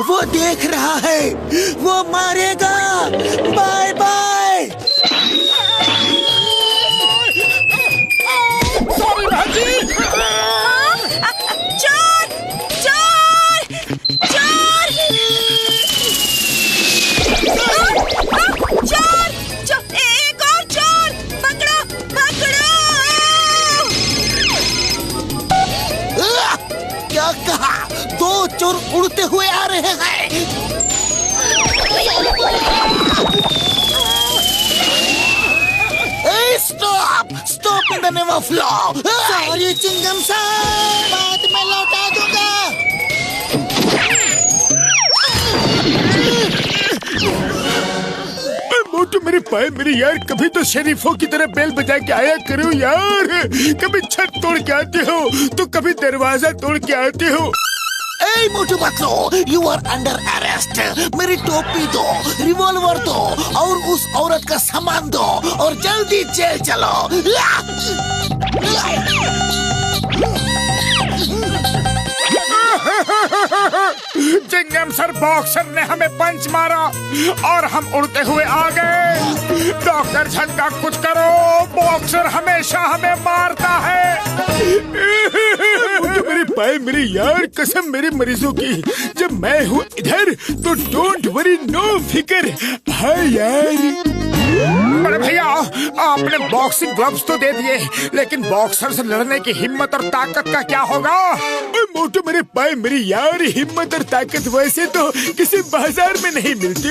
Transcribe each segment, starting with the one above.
वो देख रहा है, वो मारेगा। Bye bye. सॉरी भाजी। चोर चोर चोर चोर चोर, एक और चोर, पकड़ो पकड़ो। क्या कहा? दो चोर उड़ते हुए आ रहे हैं। Stop stop in the name of law. Sorry Chingum sir, बाद में लौटा दूंगा। मोटू मेरे पाए मेरे यार, कभी तो शरीफों की तरह बेल बजा के आया करो यार। कभी छत तोड़ के आते हो तो कभी दरवाजा तोड़ के आते हो। ए Motu Patlu, you are under arrest. मेरी टोपी दो, रिवॉल्वर दो और उस औरत का सामान दो और जल्दी जेल चलो। चिंगम सर बॉक्सर ने हमें पंच मारा और हम उड़ते हुए आ गए। डॉक्टर झटका कुछ करो, बॉक्सर हमेशा हमें मारता है। मेरे पाए मेरे यार, कसम मेरे मरीजों की, जब मैं हूँ इधर तो डोंट वरी, नो फिकर। हाँ यार। बड़े भैया, आपने बॉक्सिंग ग्लव्स तो दे दिए, लेकिन बॉक्सर से लड़ने की हिम्मत और ताकत का क्या होगा? मोटू मेरे पाए मेरे यार, हिम्मत और ताकत वैसे तो किसी बाजार में नहीं मिलती,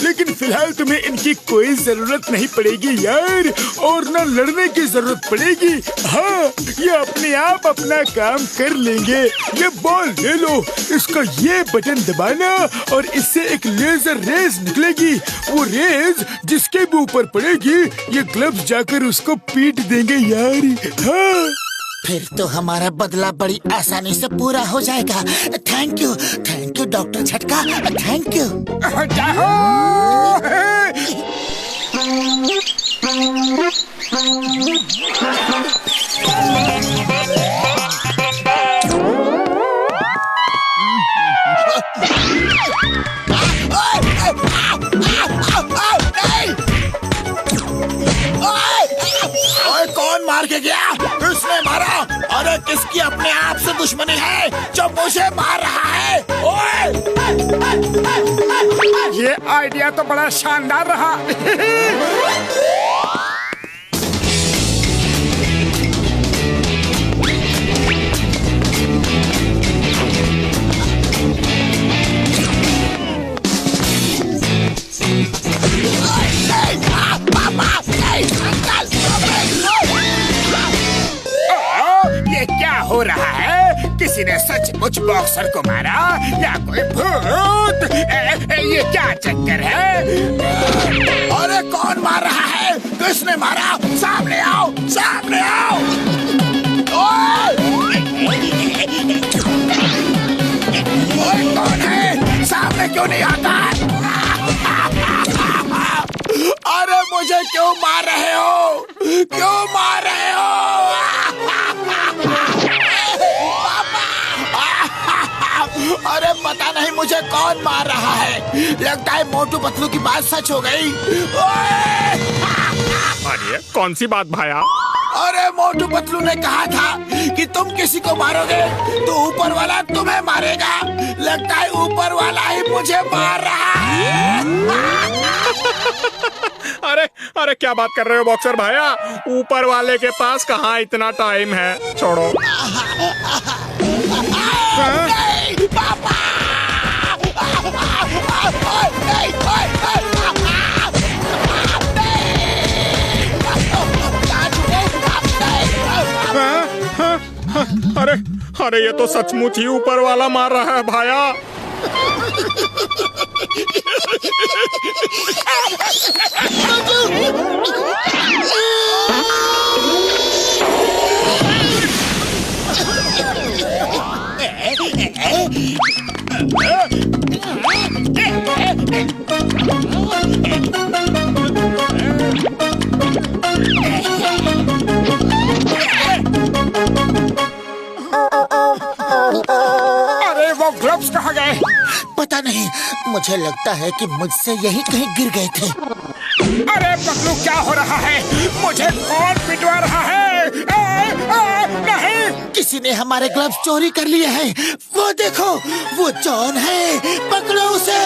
लेकिन फिलहाल तुम्हें इनकी कोई जरूरत नहीं पड़ेगी यार, और न लड़ने की जरूरत पड़ेगी। हाँ, ये अपने आप अपना काम कर लेंगे। ये बॉल ले लो, इसका ये बटन दबाना और इससे एक लेजर रेज निकलेगी। वो रेज जिसके भी ऊपर पड़ेगी, ये ग्लव्स जाकर उसको पीट देंगे यार। हाँ, फिर तो हमारा बदला बड़ी आसानी से पूरा हो जाएगा। थैंक यू डॉक्टर झटका, थैंक यू। कौन मार के गया? किसने मारा? अरे किसकी अपने आप से दुश्मनी है जो मुझे मार रहा है? ओए! ये आइडिया तो बड़ा शानदार रहा। ये क्या हो रहा है? किसी ने सचमुच बॉक्सर को मारा या कोई भूत? ये क्या चक्कर है? अरे कौन मार रहा है? किसने मारा? सामने आओ, सामने आओ। ओए कौन है? सामने क्यों नहीं आता? अरे मुझे क्यों मार रहे हो? क्यों मार रहे हो? अरे पता नहीं मुझे कौन मार रहा है। लगता है मोटू पतलू की बात सच हो गई। अरे कौन सी बात भाया? अरे मोटू पतलू ने कहा था कि तुम किसी को मारोगे तो ऊपर वाला तुम्हें मारेगा। लगता है ऊपर वाला ही मुझे मार रहा है। अरे क्या बात कर रहे हो बॉक्सर भाया? ऊपर वाले के पास कहाँ इतना टाइम है, छोड़ो। नहीं, पापा! अरे ये तो सचमुच ही ऊपर वाला मार रहा है भाया। पता नहीं, मुझे लगता है कि मुझसे यही कहीं गिर गए थे। अरे पतलू, क्या हो रहा है? मुझे कौन पिटवा रहा है? नहीं, किसी ने हमारे ग्लव्स चोरी कर लिए हैं। वो देखो, वो जॉन है, पकड़ो उसे।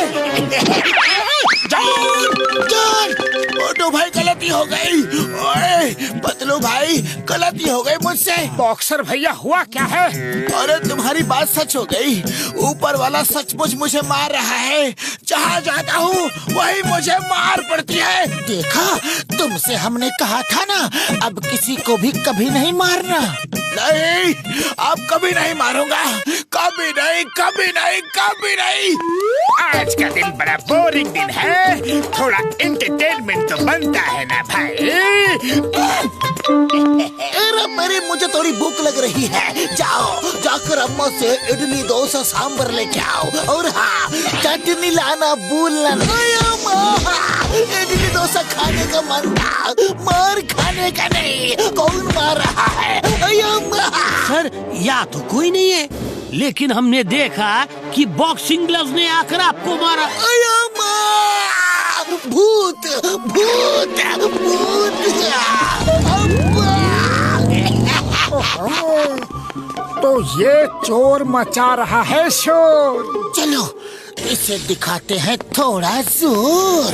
जॉन, मोटू भाई गलती हो गई। ओए पतलू भाई, गलती हो गई मुझसे। बॉक्सर भैया, हुआ क्या है? अरे तुम्हारी बात सच हो गई। ऊपर वाला सचमुच मुझे मार रहा है। जहाँ जाता हूँ वही मुझे मार पड़ती है। देखा, तुमसे हमने कहा था ना, अब किसी को भी कभी नहीं मारना। नहीं, अब कभी नहीं मारूंगा। कभी नहीं, कभी नहीं, कभी नहीं। आज का दिन बड़ा बोरिंग दिन है, थोड़ा एंटरटेनमेंट तो बनता है ना भाई। अरे मेरी, मुझे थोड़ी भूख लग रही है। जाओ, जाकर अम्मा से इडली डोसा सांभर लेके आओ। और हाँ, चटनी लाना भूलना नहीं। इडली डोसा खाने का मन था, मार खाने का नहीं। कौन मार रहा है? सर, या तो कोई नहीं है, लेकिन हमने देखा कि बॉक्सिंग ग्लव्स ने आकर आपको मारा। भूत, भूत, भूत। तो ये चोर मचा रहा है शोर। चलो, इसे दिखाते हैं थोड़ा जोर।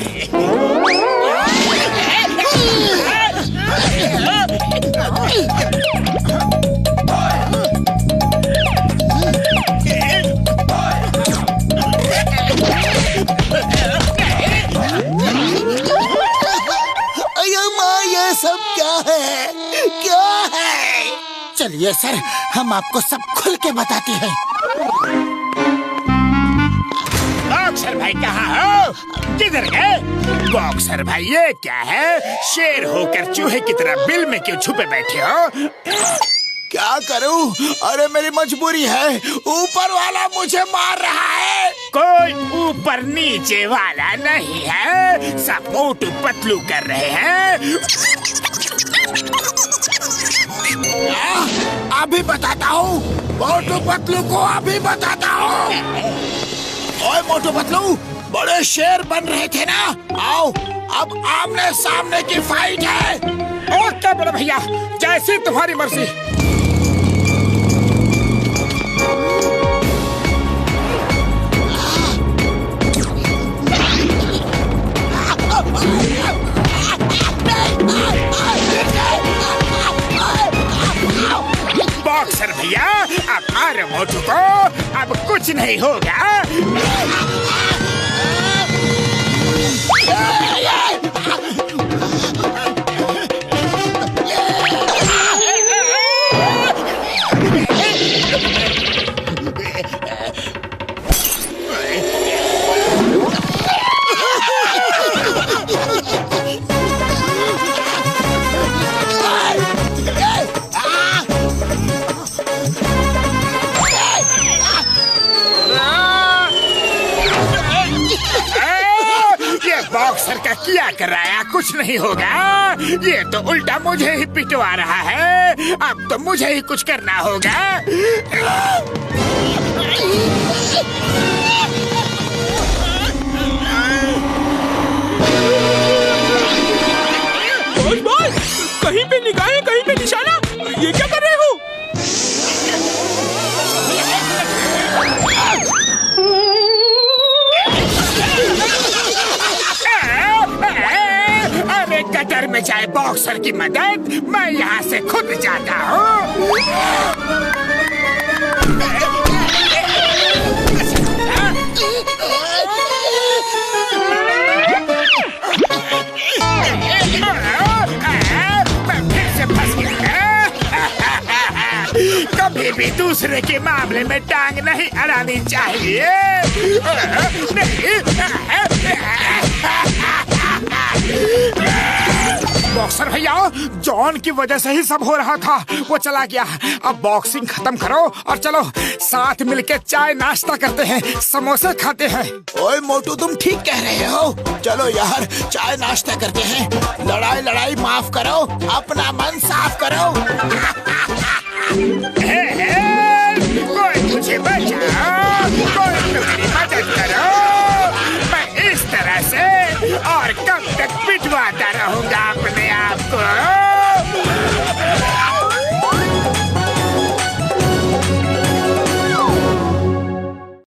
ये सब क्या है? क्या है? चलिए सर, हम आपको सब खुल के बताते हैं। बॉक्सर भाई कहाँ हो? किधर गए? बॉक्सर भाई, ये क्या है? शेर होकर चूहे की तरह बिल में क्यों छुपे बैठे हो? क्या करूं? अरे मेरी मजबूरी है, ऊपर वाला मुझे मार रहा है। कोई ऊपर नीचे वाला नहीं है, सब मोटू पतलू कर रहे हैं। अभी बताता हूँ, मोटू पतलू को अभी बताता हूँ। ओए मोटू पतलू, बड़े शेर बन रहे थे ना? आओ, अब आमने सामने की फाइट है। ओके बड़े भैया, जैसी तुम्हारी मर्जी। बॉक्सर भैया, अब मारे मोटू को, अब कुछ नहीं होगा। बॉक्सर का किया कराया कुछ नहीं होगा। ये तो उल्टा मुझे ही पिटवा रहा है। अब तो मुझे ही कुछ करना होगा। कहीं पे निगाहें, कहीं पे निशाना, ये क्या कर रहे हो? अरे कटर में जाए बॉक्सर की मदद, मैं यहाँ से खुद जाता हूँ। मैं फिर से फंस गया। कभी भी दूसरे के मामले में टांग नहीं अड़ानी चाहिए। बॉक्सर भैया, जॉन की वजह से ही सब हो रहा था। वो चला गया, अब बॉक्सिंग खत्म करो और चलो साथ मिलके चाय नाश्ता करते हैं, समोसे खाते हैं। ओए मोटू, तुम ठीक कह रहे हो। चलो यार, चाय नाश्ता करते हैं। लड़ाई लड़ाई माफ करो, अपना मन साफ करो। कोई मुझे बचाओ, कोई मेरी मदद करो। और कब तक पिटवाता रहूंगा अपने आप को।